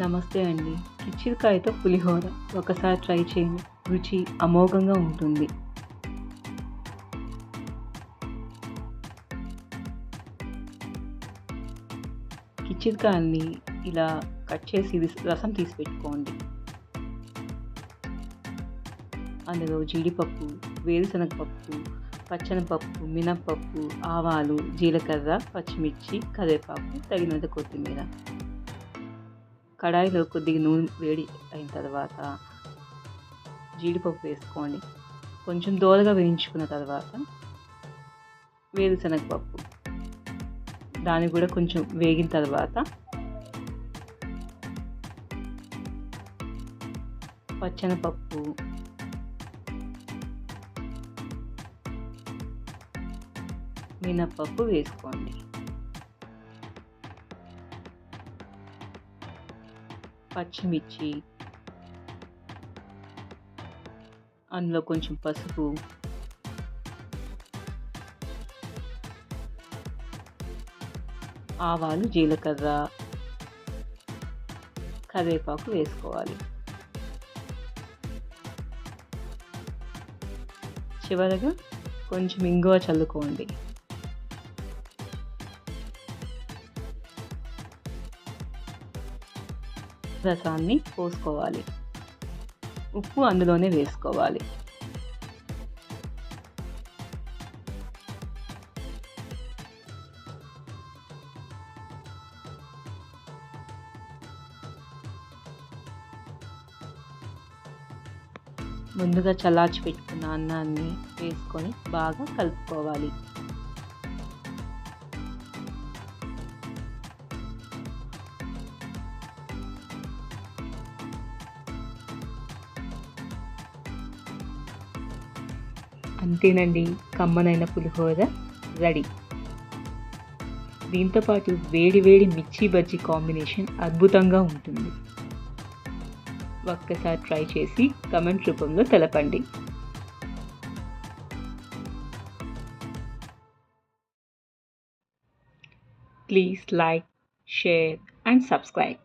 నమస్తే అండి. కిచిడికాయతో పులిహోర ఒకసారి ట్రై చేయండి. రుచి అమోఘంగా ఉంటుంది. కిచిడికాయల్ని ఇలా కట్ చేసి రసం తీసి పెట్టుకోండి. అందులో జీడిపప్పు, వేరుశనగపప్పు, పచ్చెనపప్పు, మినపప్పు, ఆవాలు, జీలకర్ర, పచ్చిమిర్చి, కరివేపాకు, తగినంత కొత్తిమీర. కడాయిలో కొద్దిగా నూనె వేడి అయిన తర్వాత జీడిపప్పు వేసుకోండి. కొంచెం దోరగా వేయించుకున్న తర్వాత వేరుశనగపప్పు, దాన్ని కూడా కొంచెం వేగిన తర్వాత పచ్చెనపప్పు, మినపప్పు వేసుకోండి. పచ్చిమిర్చి, అందులో కొంచెం పసుపు, ఆవాలు, జీలకర్ర, కరివేపాకు వేసుకోవాలి. చివరగా కొంచెం ఇంగువ చల్లుకోండి. రసాన్ని పోసుకోవాలి. ఉప్పు అందులోనే వేసుకోవాలి. ముందుగా చల్లార్చి పెట్టుకున్న అన్నాన్ని వేసుకొని బాగా కలుపుకోవాలి. అంతేనండి, కమ్మనైన పులిహోర రెడీ. దీంతోపాటు వేడి వేడి మిర్చి బజ్జీ కాంబినేషన్ అద్భుతంగా ఉంటుంది. ఒక్కసారి ట్రై చేసి కమెంట్ రూపంలో తెలపండి. Please like, share and subscribe.